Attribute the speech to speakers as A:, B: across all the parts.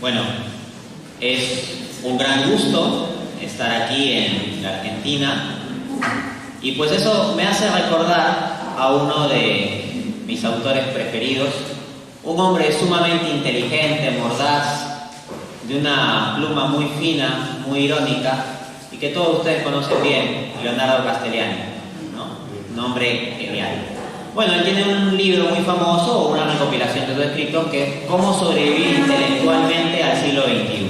A: Bueno, es un gran gusto estar aquí en la Argentina y pues eso me hace recordar a uno de mis autores preferidos, un hombre sumamente inteligente, mordaz, de una pluma muy fina, muy irónica y que todos ustedes conocen bien, Leonardo Castellani, ¿no? Un hombre genial. Bueno, él tiene un libro muy famoso, una recopilación de sus escritos, que es Cómo sobrevivir intelectualmente al siglo XXI.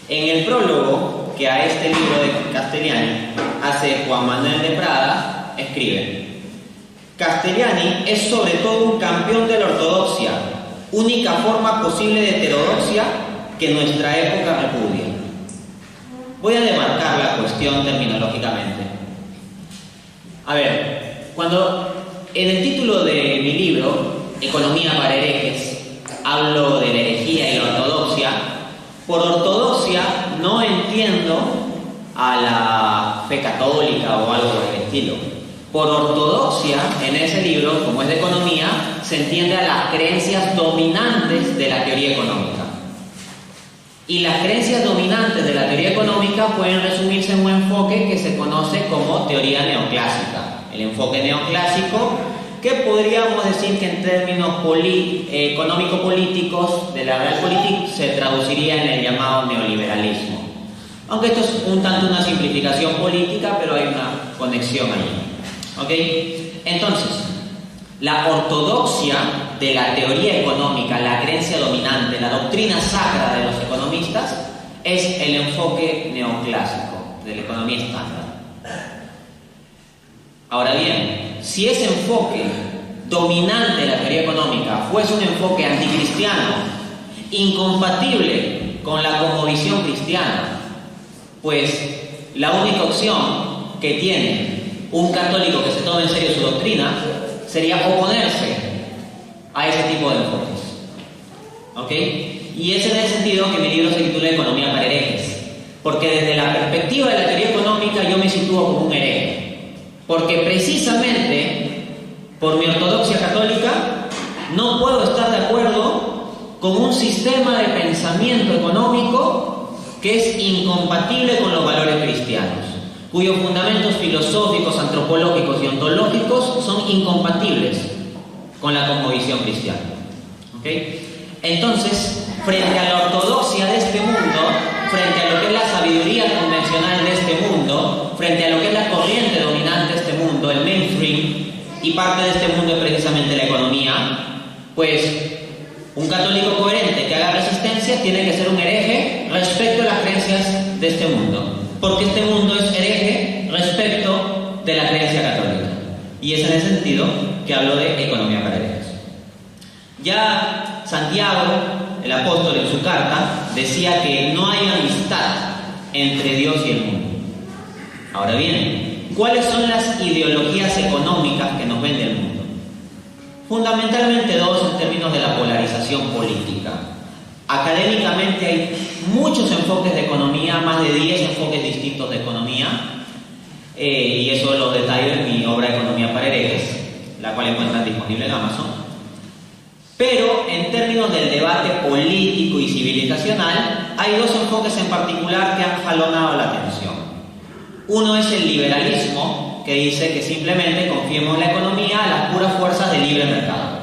A: En el prólogo que a este libro de Castellani hace Juan Manuel de Prada, escribe: Castellani es sobre todo un campeón de la ortodoxia, única forma posible de heterodoxia que nuestra época repudia. Voy a demarcar la cuestión terminológicamente. A ver, cuando en el título de mi libro, Economía para herejes, hablo de la herejía y la ortodoxia, por ortodoxia no entiendo a la fe católica o algo del estilo. Por ortodoxia, en ese libro, como es de economía, se entiende a las creencias dominantes de la teoría económica. Y las creencias dominantes de la teoría económica pueden resumirse en un enfoque que se conoce como teoría neoclásica. El enfoque neoclásico, que podríamos decir que en términos económico-políticos de la Realpolitik se traduciría en el llamado neoliberalismo. Aunque esto es un tanto una simplificación política, pero hay una conexión ahí. ¿Ok? Entonces, la ortodoxia de la teoría económica, la creencia dominante, la doctrina sacra de los economistas, es el enfoque neoclásico de la economía estándar. Ahora bien, si ese enfoque dominante de la teoría económica fuese un enfoque anticristiano, incompatible con la cosmovisión cristiana, pues la única opción que tiene un católico que se tome en serio su doctrina sería oponerse a ese tipo de enfoques. ¿Ok? Y es en ese sentido que mi libro se titula Economía para herejes, porque desde la perspectiva de la teoría económica yo me sitúo como un hereje. Porque precisamente por mi ortodoxia católica no puedo estar de acuerdo con un sistema de pensamiento económico que es incompatible con los valores cristianos, cuyos fundamentos filosóficos, antropológicos y ontológicos son incompatibles con la cosmovisión cristiana. ¿Okay? Entonces, frente a la ortodoxia de este mundo, frente a lo que es la sabiduría convencional de este mundo, frente a lo que es la corriente dominante de este mundo, el mainstream, y parte de este mundo es precisamente la economía, pues un católico coherente que haga resistencia tiene que ser un hereje respecto a las creencias de este mundo, porque este mundo es hereje respecto de la creencia católica. Y es en ese sentido que hablo de economía para herejes. Ya Santiago, el apóstol, en su carta, decía que no hay amistad entre Dios y el mundo. Ahora bien, ¿cuáles son las ideologías económicas que nos vende el mundo? Fundamentalmente dos en términos de la polarización política. Académicamente hay muchos enfoques de economía, más de 10 enfoques distintos de economía, y eso los detallo en mi obra Economía para herejes, la cual encuentran disponible en Amazon. Pero en términos del debate político y civilizacional, hay dos enfoques en particular que han jalonado la atención. Uno es el liberalismo, que dice que simplemente confiemos en la economía a las puras fuerzas del libre mercado.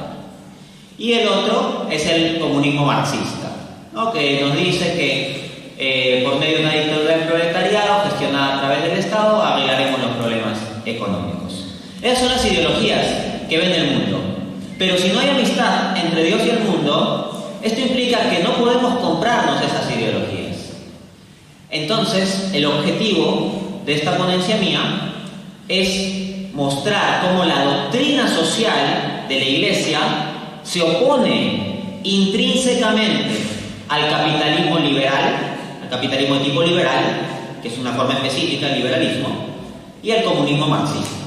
A: Y el otro es el comunismo marxista, ¿no? Que nos dice que por medio de una dictadura del proletariado gestionada a través del Estado arreglaremos los problemas económicos. Esas son las ideologías que vende el mundo. Pero si no hay amistad entre Dios y el mundo, esto implica que no podemos comprarnos esas ideologías. Entonces, el objetivo de esta ponencia mía es mostrar cómo la doctrina social de la Iglesia se opone intrínsecamente al capitalismo liberal, al capitalismo de tipo liberal, que es una forma específica del liberalismo, y al comunismo marxista.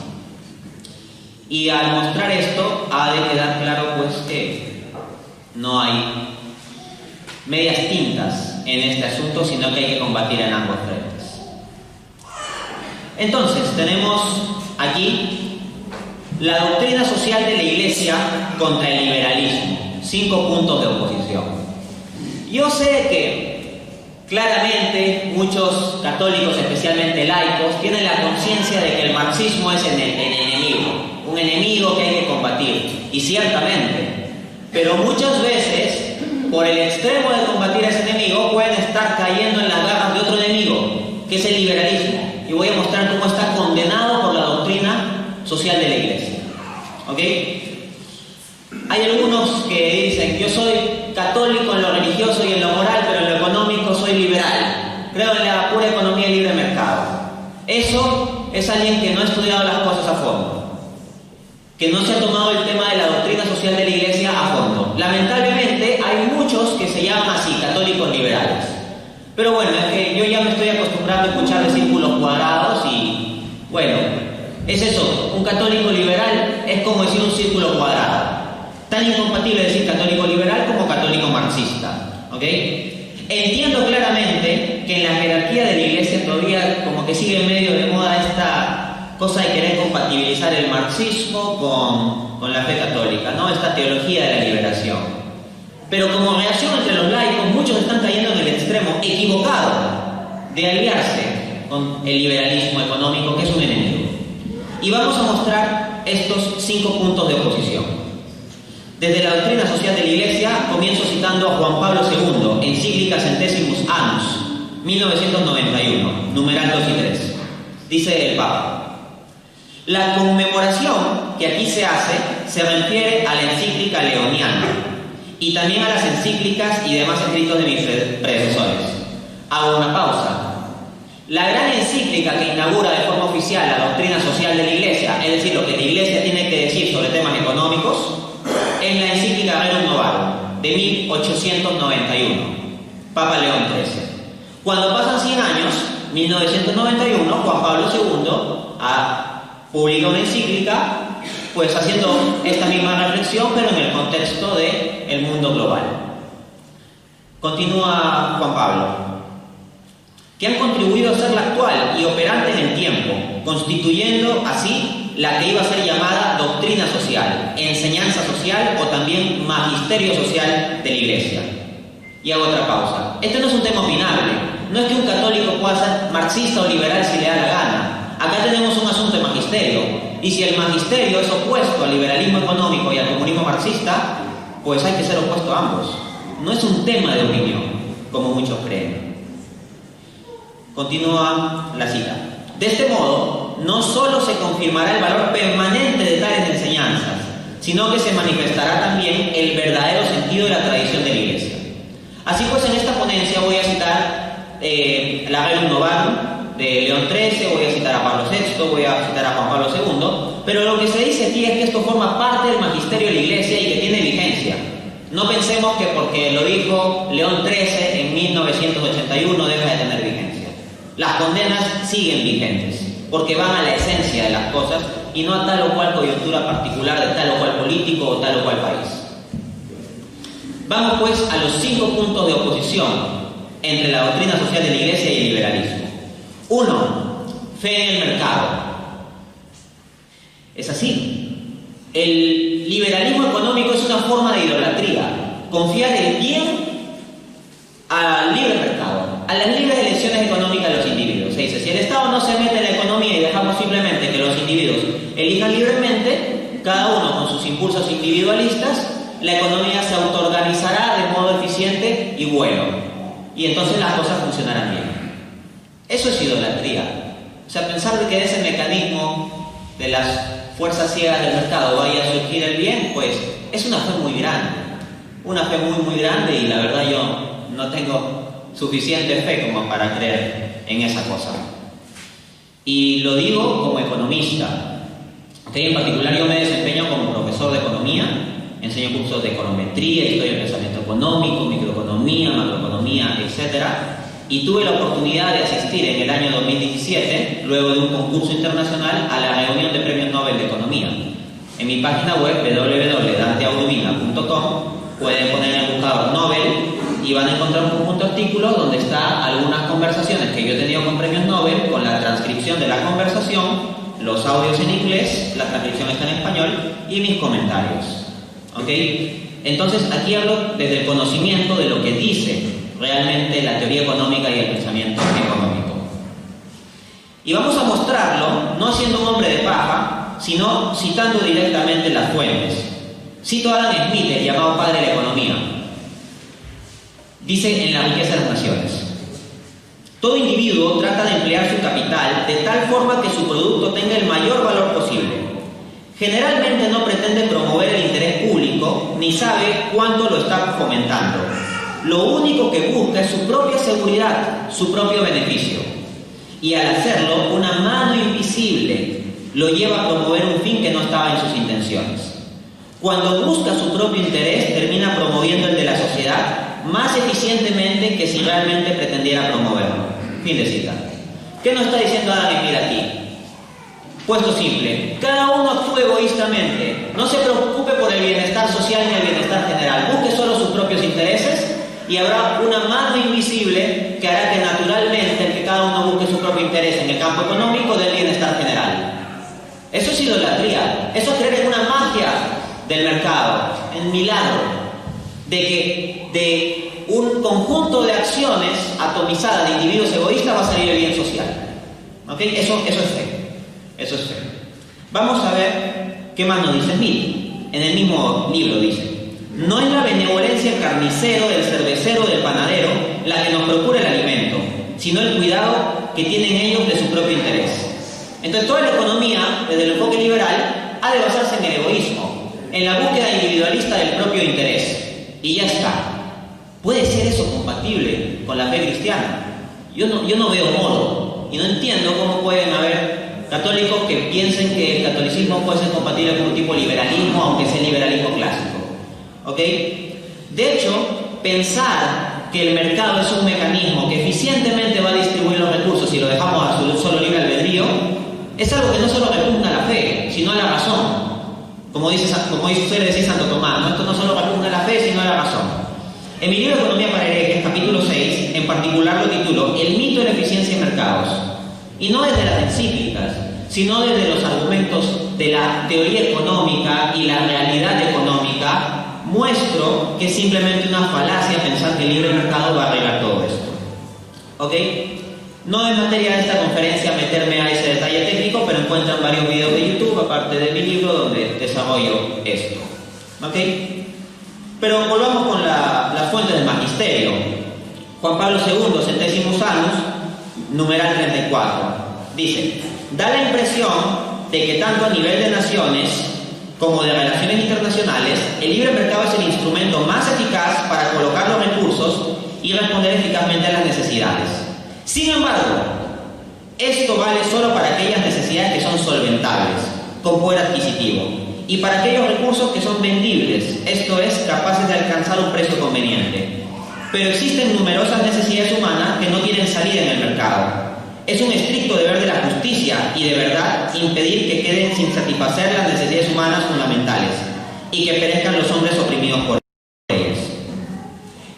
A: Y al mostrar esto, ha de quedar claro pues que no hay medias tintas en este asunto, sino que hay que combatir en ambos frentes. Entonces, tenemos aquí la doctrina social de la Iglesia contra el liberalismo, 5 puntos de oposición. Yo sé que claramente muchos católicos, especialmente laicos, tienen la conciencia de que el marxismo es el enemigo, un enemigo que hay que combatir, y ciertamente, pero muchas veces, por el extremo de combatir a ese enemigo, pueden estar cayendo en las garras de otro enemigo, que es el liberalismo, y voy a mostrar cómo está condenado por la doctrina social de la Iglesia. ¿Ok? Hay algunos que dicen, yo soy católico en lo religioso y en lo moral, pero en lo económico soy liberal. Creo en la pura economía y libre mercado. Eso es alguien que no ha estudiado las cosas a fondo, que no se ha tomado el tema de la doctrina social de la Iglesia a fondo. Lamentablemente hay muchos que se llaman así, católicos liberales. Pero bueno, es que yo ya me estoy acostumbrando a escuchar de círculos cuadrados y bueno, es eso, un católico liberal es como decir un círculo cuadrado. Tan incompatible decir católico liberal como católico marxista. ¿Ok? Entiendo claramente que en la jerarquía de la Iglesia todavía como que sigue medio de moda esta cosa de querer compatibilizar el marxismo con la fe católica, ¿no? Esta teología de la liberación. Pero como reacción entre los laicos, muchos están cayendo en el extremo equivocado de aliarse con el liberalismo económico, que es un enemigo. Y vamos a mostrar estos 5 puntos de oposición. Desde la doctrina social de la Iglesia, comienzo citando a Juan Pablo II, encíclica Centesimus Annus, 1991, numeral 2 y 3. Dice el Papa: la conmemoración que aquí se hace se refiere a la encíclica leoniana y también a las encíclicas y demás escritos de mis predecesores. Hago una pausa. La gran encíclica que inaugura de forma oficial la doctrina social de la Iglesia, es decir, lo que la Iglesia tiene que decir sobre temas económicos, es la encíclica Rerum Novarum, de 1891, Papa León XIII. Cuando pasan 100 años, 1991, Juan Pablo II publica una encíclica, pues haciendo esta misma reflexión, pero en el contexto del mundo global. Continúa Juan Pablo: que han contribuido a ser la actual y operante en el tiempo, constituyendo así la que iba a ser llamada doctrina social, enseñanza social o también magisterio social de la Iglesia. Y hago otra pausa. Este no es un tema opinable. No es que un católico pueda ser marxista o liberal si le da la gana. Acá tenemos un asunto de magisterio. Y si el magisterio es opuesto al liberalismo económico y al comunismo marxista, pues hay que ser opuesto a ambos. No es un tema de opinión, como muchos creen. Continúa la cita. De este modo, no solo se confirmará el valor permanente de tales enseñanzas, sino que se manifestará también el verdadero sentido de la tradición de la Iglesia. Así pues, en esta ponencia voy a citar la Rerum Novarum de León XIII, voy a citar a Pablo VI, voy a citar a Juan Pablo II, pero lo que se dice aquí es que esto forma parte del magisterio de la Iglesia y que tiene vigencia. No pensemos que porque lo dijo León XIII en 1981 deja de tener vigencia. Las condenas siguen vigentes, porque van a la esencia de las cosas y no a tal o cual coyuntura particular de tal o cual político o tal o cual país. Vamos pues a los 5 puntos de oposición entre la doctrina social de la Iglesia y el liberalismo. 1. Fe en el mercado. Es así. El liberalismo económico es una forma de idolatría. Confiar el bien al libre mercado, a las libres elecciones económicas de los individuos. Se dice, si el Estado no se mete en la economía y dejamos simplemente que los individuos elijan libremente, cada uno con sus impulsos individualistas, la economía se autoorganizará de modo eficiente y bueno. Y entonces las cosas funcionarán bien. Eso es idolatría. O sea, pensar de que de ese mecanismo de las fuerzas ciegas del mercado vaya a surgir el bien, pues es una fe muy grande. Una fe muy, muy grande, y la verdad yo no tengo suficiente fe como para creer en esa cosa. Y lo digo como economista. En particular yo me desempeño como profesor de economía, enseño cursos de econometría, historia del pensamiento económico, microeconomía, macroeconomía, etc. Y tuve la oportunidad de asistir en el año 2017, luego de un concurso internacional, a la reunión de premios Nobel de Economía. En mi página web www.danteaurubina.com pueden poner en el buscador Nobel y van a encontrar un conjunto de artículos donde está algunas conversaciones que yo he tenido con premios Nobel, con la transcripción de la conversación, los audios en inglés, la transcripción está en español y mis comentarios. ¿Ok? Entonces aquí hablo desde el conocimiento de lo que dice esencialmente la teoría económica y el pensamiento económico. Y vamos a mostrarlo no siendo un hombre de paja, sino citando directamente las fuentes. Cito a Adam Smith, el llamado padre de la economía. Dice en La riqueza de las naciones: todo individuo trata de emplear su capital de tal forma que su producto tenga el mayor valor posible. Generalmente no pretende promover el interés público ni sabe cuánto lo está fomentando. Lo único que busca es su propia seguridad, su propio beneficio. Y al hacerlo, una mano invisible lo lleva a promover un fin que no estaba en sus intenciones. Cuando busca su propio interés, termina promoviendo el de la sociedad más eficientemente que si realmente pretendiera promoverlo. Fin de cita. ¿Qué nos está diciendo Adam Smith aquí? Puesto simple, cada uno actúe egoístamente, no se preocupe por el bienestar social ni el bienestar general, busque solo sus propios intereses y habrá una mano invisible que hará que naturalmente el que cada uno busque su propio interés en el campo económico del bienestar general. Eso es idolatría, eso es creer en una magia del mercado, en milagro, de que de un conjunto de acciones atomizadas de individuos egoístas va a salir el bien social. ¿Ok? Eso es fe. Eso es fe. Vamos a ver qué más nos dice Smith. En el mismo libro dice: no es la benevolencia del carnicero, del cervecero, del panadero la que nos procura el alimento, sino el cuidado que tienen ellos de su propio interés. Entonces toda la economía, desde el enfoque liberal, ha de basarse en el egoísmo, en la búsqueda individualista del propio interés. Y ya está. ¿Puede ser eso compatible con la fe cristiana? Yo no veo modo, y no entiendo cómo pueden haber católicos que piensen que el catolicismo puede ser compatible con un tipo de liberalismo, aunque sea el liberalismo clásico. ¿Ok? De hecho, pensar que el mercado es un mecanismo que eficientemente va a distribuir los recursos y lo dejamos a su solo libre albedrío, es algo que no solo repugna a la fe, sino a la razón. Como suele decir Santo Tomás, ¿no? Esto no solo repugna a la fe, sino a la razón. En mi libro Economía para Herejes, capítulo 6, en particular lo titulo El mito de la eficiencia en mercados. Y no desde las encíclicas, sino desde los argumentos de la teoría económica y la realidad económica, muestro que es simplemente una falacia pensar que el libre mercado va a arreglar todo esto. ¿Ok? No es materia de esta conferencia meterme a ese detalle técnico, pero encuentran varios videos de YouTube, aparte de mi libro, donde desarrollo esto. ¿Ok? Pero volvamos con las fuentes del magisterio. Juan Pablo II, Centésimos Annus, numeral 34, dice: da la impresión de que tanto a nivel de naciones como de relaciones internacionales, el libre mercado es el instrumento más eficaz para colocar los recursos y responder eficazmente a las necesidades. Sin embargo, esto vale solo para aquellas necesidades que son solventables, con poder adquisitivo, y para aquellos recursos que son vendibles, esto es, capaces de alcanzar un precio conveniente. Pero existen numerosas necesidades humanas que no tienen salida en el mercado. Es un estricto deber de la justicia y de verdad impedir que queden sin satisfacer las necesidades humanas fundamentales y que perezcan los hombres oprimidos por ellas.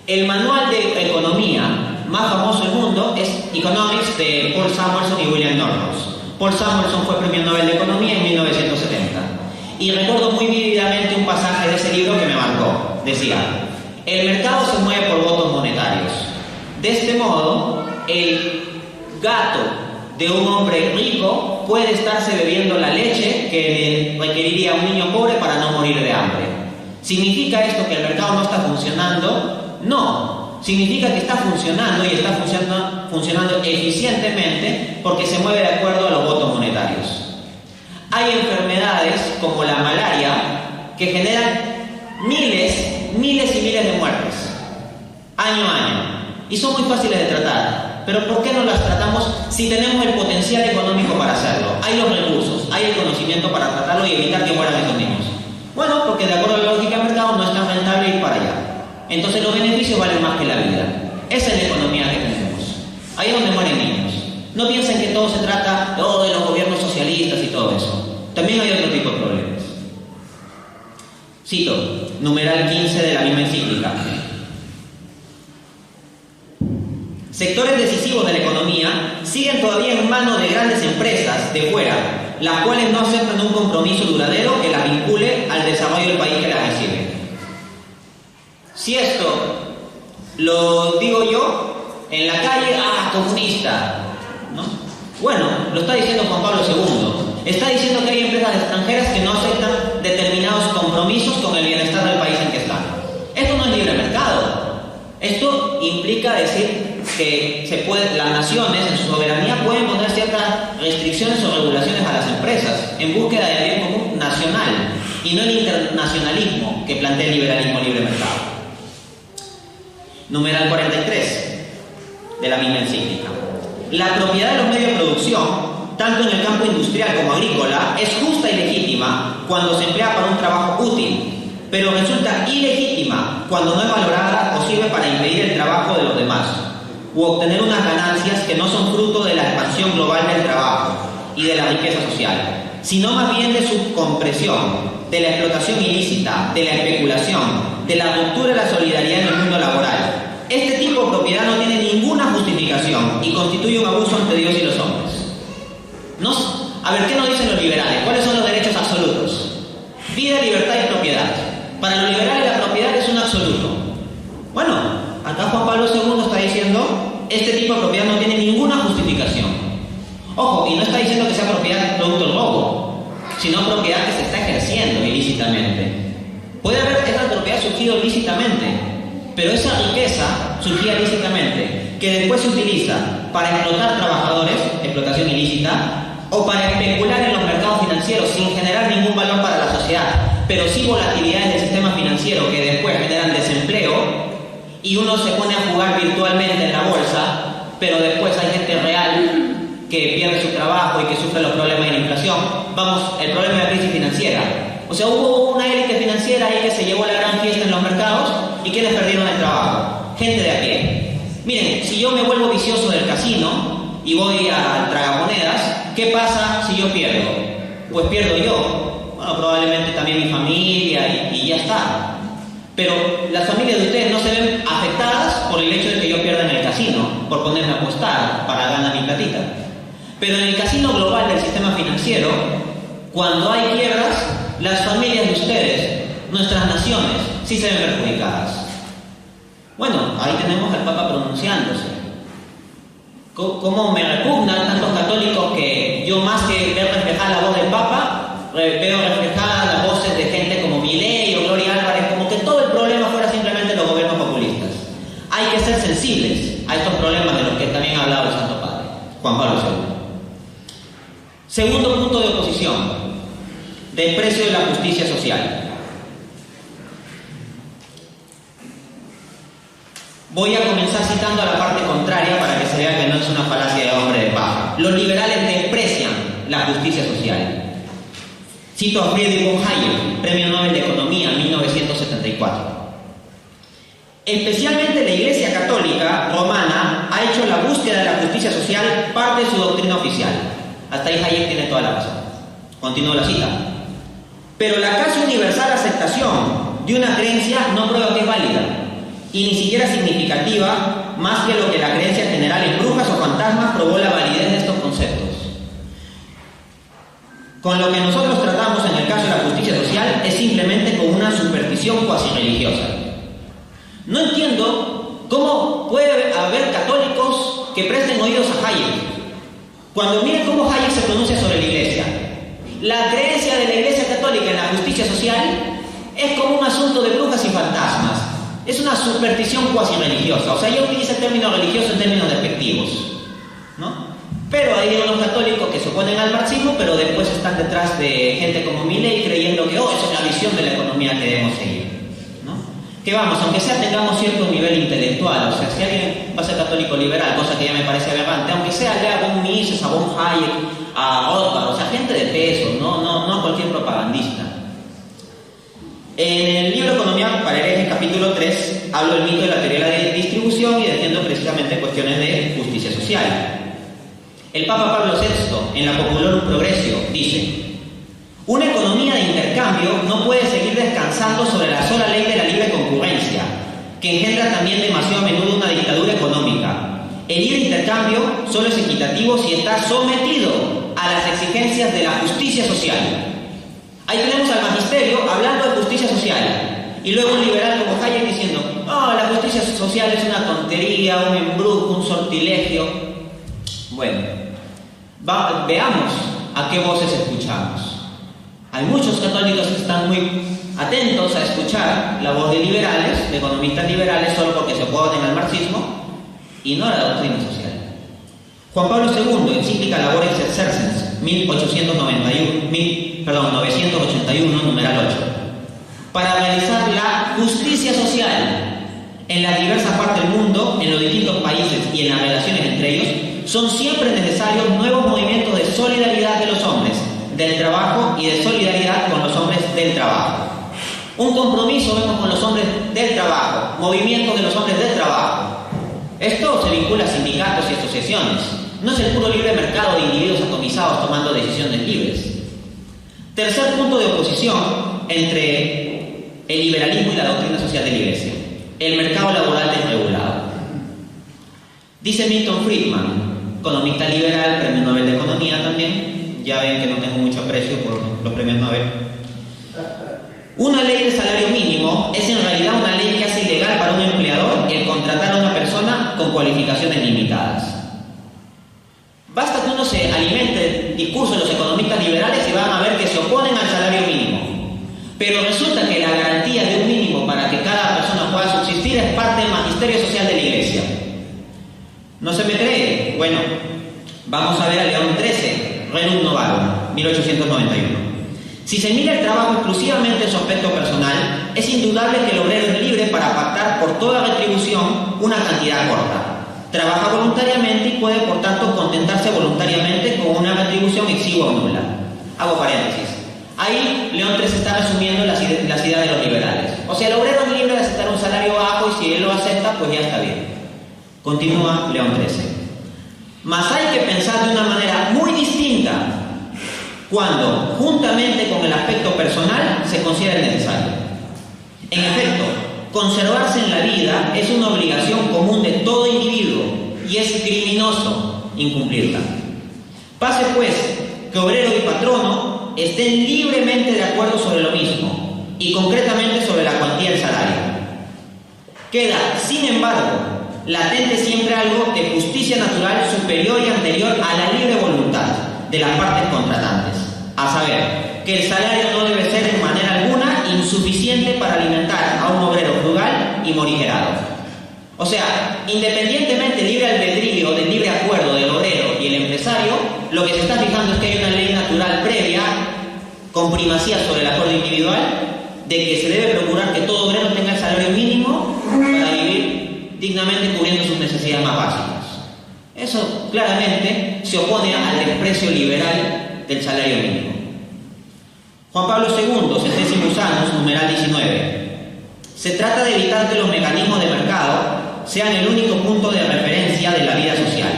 A: El manual de economía más famoso del mundo es Economics de Paul Samuelson y William Northouse. Paul Samuelson fue premio Nobel de Economía en 1970. Y recuerdo muy vívidamente un pasaje de ese libro que me marcó. Decía: el mercado se mueve por votos monetarios. De este modo, el gato de un hombre rico puede estarse bebiendo la leche que requeriría un niño pobre para no morir de hambre. ¿Significa esto que el mercado no está funcionando? No. Significa que está funcionando y está funcionando eficientemente porque se mueve de acuerdo a los votos monetarios. Hay enfermedades como la malaria que generan miles y miles de muertes año a año y son muy fáciles de tratar. Pero ¿por qué no las tratamos si tenemos el potencial económico para hacerlo? Hay los recursos, hay el conocimiento para tratarlo y evitar que mueran esos niños. Bueno, porque de acuerdo a la lógica del mercado no es tan rentable ir para allá. Entonces los beneficios valen más que la vida. Esa es la economía que tenemos. Ahí es donde mueren niños. No piensen que todo se trata de los gobiernos socialistas y todo eso. También hay otro tipo de problemas. Cito, numeral 15 de la misma encíclica. Sectores decisivos de la economía siguen todavía en manos de grandes empresas de fuera, las cuales no aceptan un compromiso duradero que las vincule al desarrollo del país que las recibe. Si esto lo digo yo, En la calle, comunista, ¿no? Bueno, lo está diciendo Juan Pablo II. Está diciendo que hay empresas extranjeras que no aceptan determinados compromisos con el bienestar del país en que están. Esto no es libre mercado. Esto implica decir que las naciones en su soberanía pueden poner ciertas restricciones o regulaciones a las empresas en búsqueda del bien común nacional y no el internacionalismo que plantea el liberalismo libre mercado. Numeral 43 de la misma encíclica. La propiedad de los medios de producción, tanto en el campo industrial como agrícola, es justa y legítima cuando se emplea para un trabajo útil, pero resulta ilegítima cuando no es valorada o sirve para impedir el trabajo de los demás, u obtener unas ganancias que no son fruto de la expansión global del trabajo y de la riqueza social, sino más bien de su compresión, de la explotación ilícita, de la especulación, de la ruptura de la solidaridad en el mundo laboral. Este tipo de propiedad no tiene ninguna justificación y constituye un abuso ante Dios y los hombres. A ver, ¿qué nos dicen los liberales? ¿Cuáles son los derechos absolutos? Vida, libertad y propiedad. Para los liberales la propiedad es un absoluto. Bueno, acá Juan Pablo II está diciendo este tipo de propiedad no tiene ninguna justificación. Ojo, y no está diciendo que sea propiedad producto del robo, sino propiedad que se está ejerciendo ilícitamente. Puede haber esa propiedad surgido ilícitamente, pero esa riqueza surgía ilícitamente, que después se utiliza para explotar trabajadores, explotación ilícita, o para especular en los mercados financieros sin generar ningún valor para la sociedad, pero sí volatilidades del sistema financiero que después generan desempleo y uno se pone a jugar virtualmente en la bolsa, pero después hay gente real que pierde su trabajo y que sufre los problemas de la inflación. Vamos, el problema de la crisis financiera. O sea, hubo una élite financiera ahí que se llevó la gran fiesta en los mercados y ¿quiénes perdieron el trabajo? Gente de a pie. Miren, si yo me vuelvo vicioso del casino y voy a tragamonedas, ¿qué pasa si yo pierdo? Pues pierdo yo. Bueno, probablemente también mi familia y ya está. Pero las familias de ustedes no se ven afectadas por el hecho de que yo pierda en el casino, por ponerme a apostar para ganar mi platita. Pero en el casino global del sistema financiero, cuando hay quiebras, las familias de ustedes, nuestras naciones, sí se ven perjudicadas. Bueno, ahí tenemos al Papa pronunciándose. ¿Cómo me repugnan tantos católicos que yo más que ver reflejada la voz del Papa, veo reflejadas las voces de gente como Milei o Gloria Álvarez, como que todo el problema fuera simplemente los gobiernos populistas? Hay que ser sensibles a estos problemas de los que también ha hablado el Santo Padre, Juan Pablo II. Segundo punto de oposición: desprecio de la justicia social. Voy a comenzar citando a la parte contraria para que se vea que no es una falacia de hombre de paja. Los liberales desprecian la justicia social. Cito a Friedrich von Hayek, Premio Nobel de Economía, 1974. Especialmente la Iglesia Católica Romana ha hecho la búsqueda de la justicia social parte de su doctrina oficial. Hasta ahí Hayek tiene toda la razón. Continúo la cita. Pero la casi universal aceptación de una creencia no prueba que es válida, y ni siquiera significativa, más que lo que la creencia general en brujas o fantasmas probó la validez de estos conceptos. Con lo que nosotros tratamos en el caso de la justicia social es simplemente con una superstición cuasi religiosa. No entiendo cómo puede haber católicos que presten oídos a Hayek, cuando miren cómo Hayek se pronuncia sobre la Iglesia. La creencia de la Iglesia Católica en la justicia social es como un asunto de brujas y fantasmas. Es una superstición cuasi religiosa. O sea, ella utiliza el término religioso en términos despectivos, ¿no? Pero hay unos católicos que se oponen al marxismo, pero después están detrás de gente como Milei creyendo que esa es la visión de la economía que debemos seguir, ¿no? Que vamos, aunque sea tengamos cierto nivel intelectual, o sea, si alguien va a ser católico liberal, cosa que ya me parece aberrante, aunque sea lea a von Mises, a von Hayek, a Rothbard, o sea, gente de peso, no a cualquier propagandista. En el libro Economía para herejes, capítulo 3, hablo del mito de la teoría de la distribución y defiendo precisamente cuestiones de justicia social. El Papa Pablo VI, en la Populorum Progressio, dice: una economía de intercambio no puede seguir descansando sobre la sola ley de la libre concurrencia, que engendra también demasiado a menudo una dictadura económica. El libre intercambio solo es equitativo si está sometido a las exigencias de la justicia social. Ahí tenemos al magisterio hablando de justicia social, y luego un liberal como Hayek diciendo: oh, la justicia social es una tontería, un embrujo, un sortilegio. Bueno, veamos a qué voces escuchamos. Hay muchos católicos que están muy atentos a escuchar la voz de liberales, de economistas liberales, solo porque se oponen al marxismo y no a la doctrina social. Juan Pablo II, encíclica Labores Exercens, 981, numeral 8. Para realizar la justicia social en las diversas partes del mundo, en los distintos países y en las relaciones entre ellos, son siempre necesarios nuevos movimientos de solidaridad de los hombres del trabajo y de solidaridad con los hombres del trabajo. Un compromiso vemos con los hombres del trabajo, movimientos de los hombres del trabajo. Esto se vincula a sindicatos y asociaciones. No es el puro libre mercado de individuos atomizados tomando decisiones libres. Tercer punto de oposición entre el liberalismo y la doctrina social de la Iglesia: el mercado laboral desregulado. Dice Milton Friedman, economista liberal, premio Nobel de Economía también. Ya ven que no tengo mucho aprecio por los premios Nobel. Una ley de salario mínimo es en realidad una ley que hace ilegal para un empleador el contratar a una persona con cualificaciones limitadas. Basta que uno se alimente del discurso de los economistas liberales y van a ver que se oponen al salario mínimo. Pero resulta que la garantía de un mínimo para que cada persona pueda subsistir es parte del magisterio social de la Iglesia. ¿No se me cree? Bueno, vamos a ver a León XIII, Rerum Novarum, 1891. Si se mira el trabajo exclusivamente en su aspecto personal, es indudable que el obrero es libre para pactar por toda retribución una cantidad corta. Trabaja voluntariamente y puede, por tanto, contentarse voluntariamente con una retribución exigua o nula. Hago paréntesis. Ahí León XIII está resumiendo las ideas de los liberales. O sea, el obrero es libre de aceptar un salario bajo y si él lo acepta, pues ya está bien. Continúa León XIII. Mas hay que pensar de una manera muy distinta cuando, juntamente con el aspecto personal, se considera necesario. En efecto, conservarse en la vida es una obligación común de todo individuo y es criminoso incumplirla. Pase pues que obrero y patrono estén libremente de acuerdo sobre lo mismo y concretamente sobre la cuantía del salario. Queda, sin embargo, latente siempre algo de justicia natural superior y anterior a la libre voluntad de las partes contratantes, a saber, que el salario no debe ser de manera alguna insuficiente para alimentar a un obrero frugal y morigerado. O sea, independientemente del libre albedrío, del libre acuerdo del obrero y el empresario, lo que se está fijando es que hay una ley natural previa, con primacía sobre el acuerdo individual, de que se debe procurar que todo obrero tenga el salario mínimo para vivir dignamente cubriendo sus necesidades más básicas. Eso claramente se opone al desprecio liberal del salario mínimo. Juan Pablo II, Centésimos Annus, numeral 19. Se trata de evitar que los mecanismos de mercado sean el único punto de referencia de la vida social.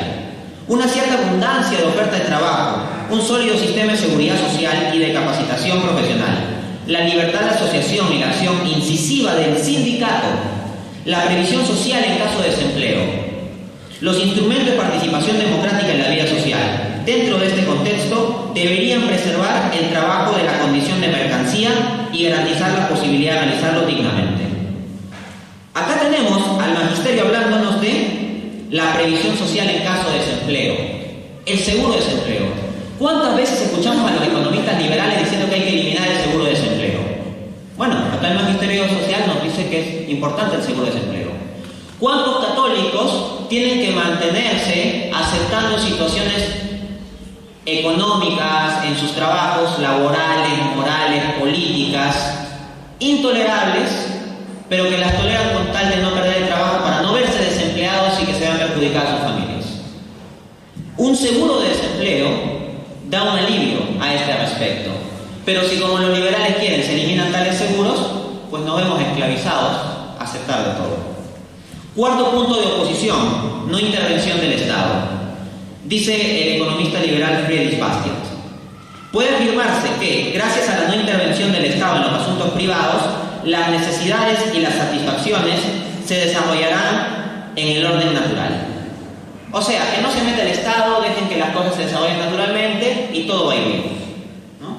A: Una cierta abundancia de oferta de trabajo, un sólido sistema de seguridad social y de capacitación profesional, la libertad de asociación y la acción incisiva del sindicato, la previsión social en caso de desempleo, los instrumentos de participación democrática en la vida social, dentro de este contexto, deberían preservar el trabajo de la condición de mercancía y garantizar la posibilidad de realizarlo dignamente. Acá tenemos al magisterio hablándonos de la previsión social en caso de desempleo, el seguro de desempleo. ¿Cuántas veces escuchamos a los economistas liberales diciendo que hay que eliminar el seguro de desempleo? Bueno, acá el magisterio social nos dice que es importante el seguro de desempleo. ¿Cuántos católicos tienen que mantenerse aceptando situaciones económicas en sus trabajos laborales, morales, políticas, intolerables, pero que las toleran con tal de no perder el trabajo para no verse desempleados y que se vean perjudicadas sus familias? Un seguro de desempleo da un alivio a este respecto, pero si como los liberales quieren se eliminan tales seguros, pues nos vemos esclavizados a aceptar de todo. Cuarto punto de oposición: no intervención del Estado. Dice el economista liberal Friedrich Bastiat: puede afirmarse que, gracias a la no intervención del Estado en los asuntos privados, las necesidades y las satisfacciones se desarrollarán en el orden natural. O sea, que no se mete el Estado, dejen que las cosas se desarrollen naturalmente y todo va a ir bien, ¿no?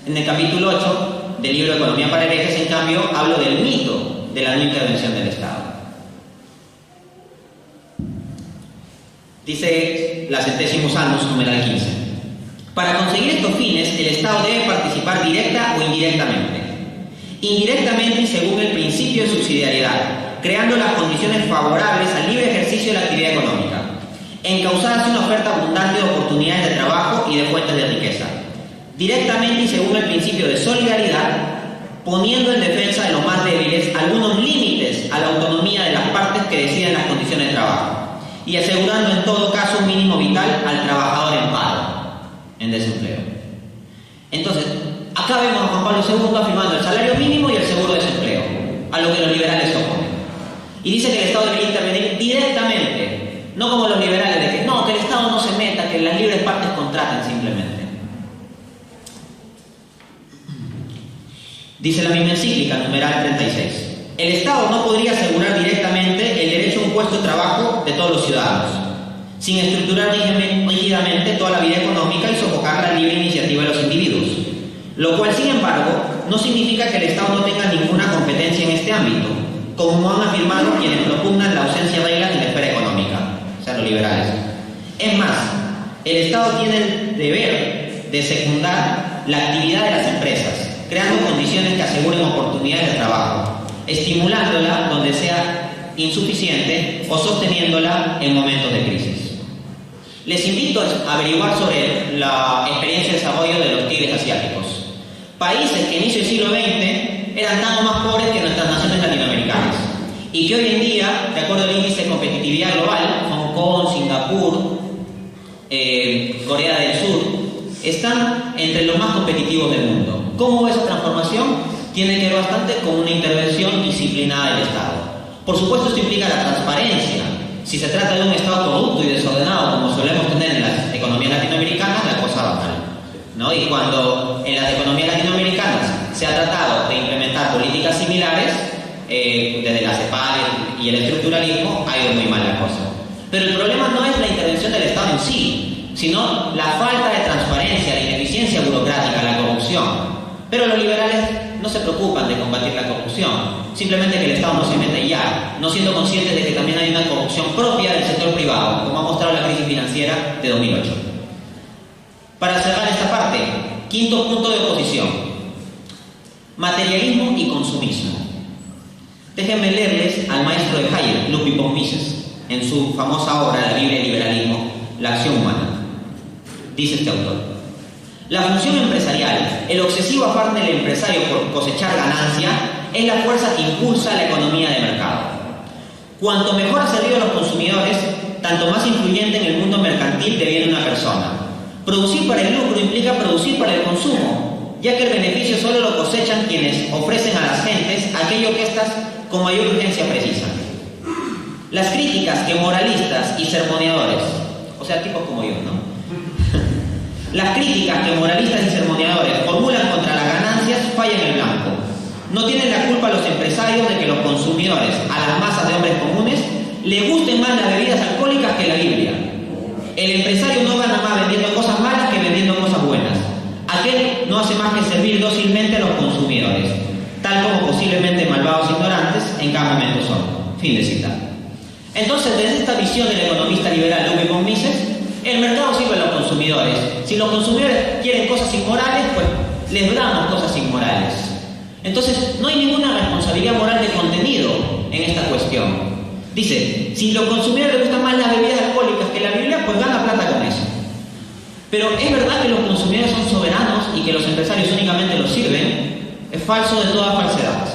A: En el capítulo 8 del libro Economía para herejes, en cambio, hablo del mito de la no intervención del Estado. Dice la Centésimos Annus, numeral 15. Para conseguir estos fines, el Estado debe participar directa o indirectamente. Indirectamente y según el principio de subsidiariedad, creando las condiciones favorables al libre ejercicio de la actividad económica, encauzadas una oferta abundante de oportunidades de trabajo y de fuentes de riqueza. Directamente y según el principio de solidaridad, poniendo en defensa de los más débiles algunos límites a la autonomía de las partes que deciden las condiciones de trabajo, y asegurando en todo caso un mínimo vital al trabajador en paro, en desempleo. Entonces, acá vemos a Juan Pablo II afirmando el salario mínimo y el seguro de desempleo, a lo que los liberales se oponen. Y dice que el Estado debería intervenir directamente, no como los liberales de que no, que el Estado no se meta, que las libres partes contraten simplemente. Dice la misma encíclica, numeral 36. El Estado no podría asegurar directamente el derecho a un puesto de trabajo de todos los ciudadanos, sin estructurar rígidamente toda la vida económica y sofocar la libre iniciativa de los individuos. Lo cual, sin embargo, no significa que el Estado no tenga ninguna competencia en este ámbito, como han afirmado quienes propugnan la ausencia de reglas en la esfera económica, o sea, los liberales. Es más, el Estado tiene el deber de secundar la actividad de las empresas, creando condiciones que aseguren oportunidades de trabajo, estimulándola donde sea insuficiente o sosteniéndola en momentos de crisis. Les invito a averiguar sobre la experiencia de desarrollo de los tigres asiáticos. Países que a inicio del siglo XX eran tan o más pobres que nuestras naciones latinoamericanas y que hoy en día, de acuerdo al índice de competitividad global, Hong Kong, Singapur, Corea del Sur, están entre los más competitivos del mundo. ¿Cómo esa transformación? Tiene que ver bastante con una intervención disciplinada del Estado. Por supuesto, esto implica la transparencia. Si se trata de un Estado corrupto y desordenado, como solemos tener en las economías latinoamericanas, la cosa va mal, ¿no? Y cuando en las economías latinoamericanas se ha tratado de implementar políticas similares, desde la CEPAL y el estructuralismo, ha ido muy mal la cosa. Pero el problema no es la intervención del Estado en sí, sino la falta de transparencia, la ineficiencia burocrática, la corrupción. Pero los liberales no se preocupan de combatir la corrupción, simplemente que el Estado no se mete ya, no siendo conscientes de que también hay una corrupción propia del sector privado, como ha mostrado la crisis financiera de 2008. Para cerrar esta parte, quinto punto de oposición: materialismo y consumismo. Déjenme leerles al maestro de Hayek, Ludwig von Mises, en su famosa obra La Biblia del Liberalismo, La acción humana. Dice este autor: la función empresarial, el obsesivo afán del empresario por cosechar ganancia, es la fuerza que impulsa la economía de mercado. Cuanto mejor ha servido a los consumidores, tanto más influyente en el mundo mercantil deviene una persona. Producir para el lucro implica producir para el consumo, ya que el beneficio solo lo cosechan quienes ofrecen a las gentes aquello que éstas con mayor urgencia precisan. Las críticas que moralistas y sermoneadores, o sea, tipos como yo, ¿no? Las críticas que moralistas y sermoneadores formulan contra las ganancias fallan en blanco. No tienen la culpa los empresarios de que los consumidores, a las masas de hombres comunes, les gusten más las bebidas alcohólicas que la Biblia. El empresario no gana más vendiendo cosas malas que vendiendo cosas buenas. Aquel no hace más que servir dócilmente a los consumidores, tal como posiblemente malvados ignorantes en cada momento son. Fin de cita. Entonces, desde esta visión del economista liberal Ludwig von Mises, el mercado sirve a los consumidores. Si los consumidores quieren cosas inmorales, pues les damos cosas inmorales. Entonces, no hay ninguna responsabilidad moral de contenido en esta cuestión. Dice, si los consumidores les gustan más las bebidas alcohólicas que la Biblia, pues gana plata con eso. Pero ¿es verdad que los consumidores son soberanos y que los empresarios únicamente los sirven? Es falso de todas falsedades.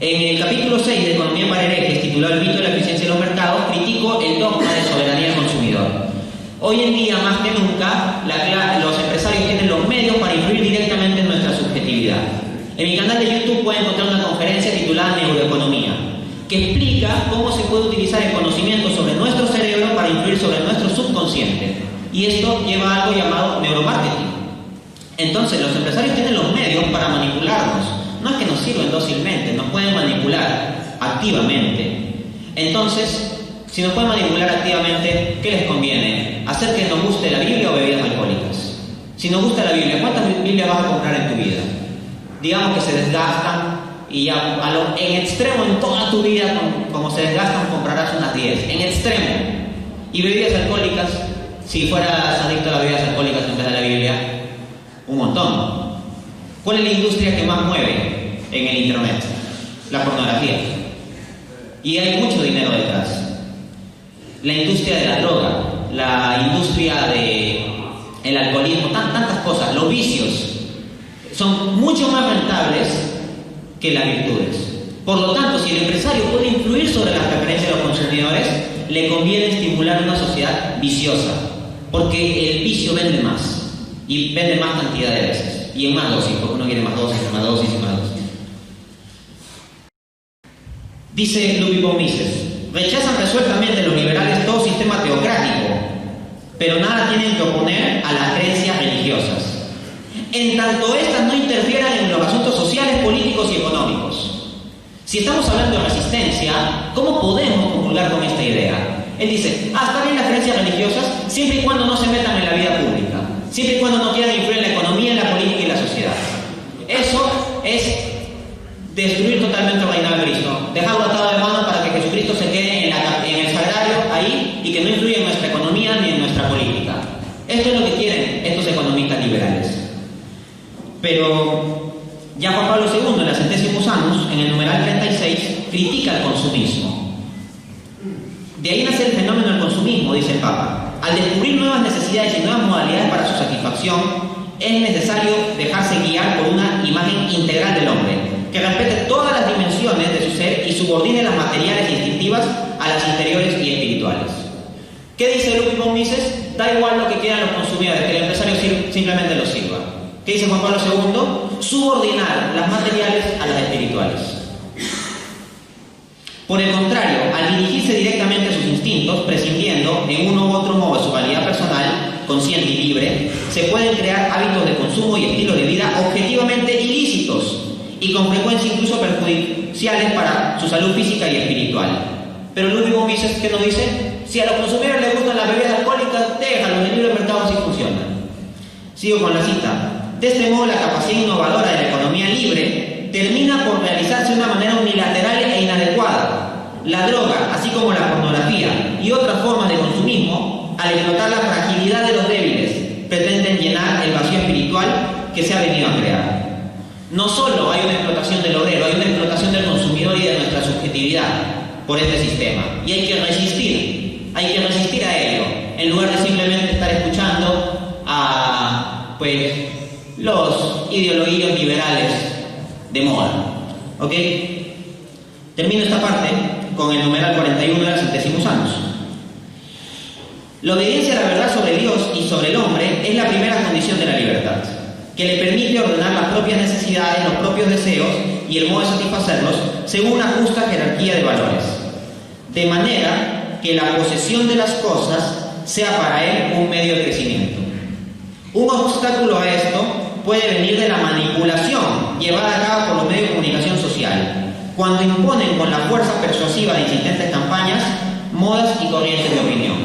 A: En el capítulo 6 de Economía para herejes, titulado El mito de la eficiencia de los mercados, critico el dogma de soberanía del consumidor. Hoy en día, más que nunca, los empresarios tienen los medios para influir directamente en nuestra subjetividad. En mi canal de YouTube pueden encontrar una conferencia titulada Neuroeconomía, que explica cómo se puede utilizar el conocimiento sobre nuestro cerebro para influir sobre nuestro subconsciente. Y esto lleva a algo llamado neuromarketing. Entonces, los empresarios tienen los medios para manipularnos. No es que nos sirven dócilmente, nos pueden manipular activamente. Entonces, si nos pueden manipular activamente, ¿qué les conviene? ¿Hacer que nos guste la Biblia o bebidas alcohólicas? Si nos gusta la Biblia, ¿cuántas Biblias vas a comprar en tu vida? Digamos que se desgastan y ya en extremo en toda tu vida, como se desgastan, comprarás unas 10. En extremo. Y bebidas alcohólicas, si fueras adicto a las bebidas alcohólicas en vez de la Biblia, un montón. ¿Cuál es la industria que más mueve en el internet? La pornografía. Y hay mucho dinero detrás. La industria de la droga, la industria del alcoholismo, tantas cosas, los vicios, son mucho más rentables que las virtudes. Por lo tanto, si el empresario puede influir sobre las preferencias de los consumidores, le conviene estimular una sociedad viciosa, porque el vicio vende más, y vende más cantidad de veces, y en más dosis, porque uno quiere más dosis, más dosis y más dosis. Dice Ludwig von Mises: rechazan resueltamente los liberales todo sistema teocrático, pero nada tienen que oponer a las creencias religiosas, en tanto éstas no interfieran en los asuntos sociales, políticos y económicos. Si estamos hablando de resistencia, ¿cómo podemos comulgar con esta idea? Él dice: está bien las creencias religiosas siempre y cuando no se metan en la vida pública, siempre y cuando no quieran influir en la economía, en la política y la sociedad. Eso es destruir totalmente el reinado de Cristo, dejarlo atado de mano para que Jesucristo se quede en el sagrario ahí y que no influya en nuestra economía ni en nuestra política. Esto es lo que quieren estos economistas liberales. Pero ya Juan Pablo II, en la Centesimus Annus, en el numeral 36, critica el consumismo. De ahí nace el fenómeno del consumismo, dice el Papa. Al descubrir nuevas necesidades y nuevas modalidades para su satisfacción, es necesario dejarse guiar por una imagen integral del hombre, que respete todas las dimensiones de su ser y subordine las materiales e instintivas a las interiores y espirituales. ¿Qué dice Ludwig von Mises? Da igual lo que quieran los consumidores, que el empresario simplemente los sirva. ¿Qué dice Juan Pablo II? Subordinar las materiales a las espirituales. Por el contrario, al dirigirse directamente a sus instintos, prescindiendo en uno u otro modo de su valía personal, consciente y libre, se pueden crear hábitos de consumo y estilo de vida objetivamente ilícitos y con frecuencia incluso perjudiciales para su salud física y espiritual. Pero Ludwig von Mises, ¿qué nos dice? Si a los consumidores les gustan las bebidas alcohólicas, déjalos, en el libre mercado así funciona. Sigo con la cita. De este modo, la capacidad innovadora de la economía libre termina por realizarse de una manera unilateral e inadecuada. La droga, así como la pornografía y otras formas de consumismo, al explotar la fragilidad de los débiles, pretenden llenar el vacío espiritual que se ha venido a crear. No solo hay una explotación del obrero, hay una explotación del consumidor y de nuestra subjetividad por este sistema. Y hay que resistir a ello, en lugar de simplemente estar escuchando a los ideologías liberales de moda. ¿Ok? Termino esta parte con el numeral 41 de la Centesimus Annus. La obediencia a la verdad sobre Dios y sobre el hombre es la primera condición de la libertad, que le permite ordenar las propias necesidades, los propios deseos y el modo de satisfacerlos según una justa jerarquía de valores, de manera que la posesión de las cosas sea para él un medio de crecimiento. Un obstáculo a esto puede venir de la manipulación llevada a cabo por los medios de comunicación social, cuando imponen con la fuerza persuasiva de insistentes campañas, modas y corrientes de opinión.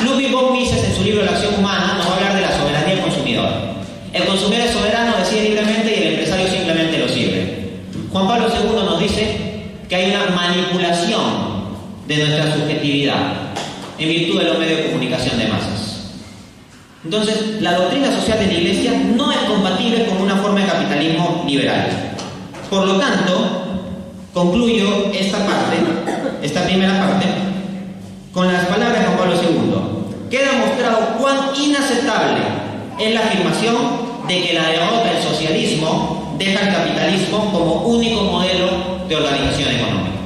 A: Ludwig von Mises, en su libro La acción humana, nos va a hablar de la soberanía del consumidor. El consumidor es soberano, decide libremente y el empresario simplemente lo sirve. Juan Pablo II nos dice que hay una manipulación de nuestra subjetividad en virtud de los medios de comunicación de masas. Entonces, la doctrina social de la Iglesia no es compatible con una forma de capitalismo liberal. Por lo tanto, concluyo esta primera parte, con las palabras de Juan Pablo II. Queda mostrado cuán inaceptable es la afirmación de que la derrota del socialismo deja el capitalismo como único modelo de organización económica.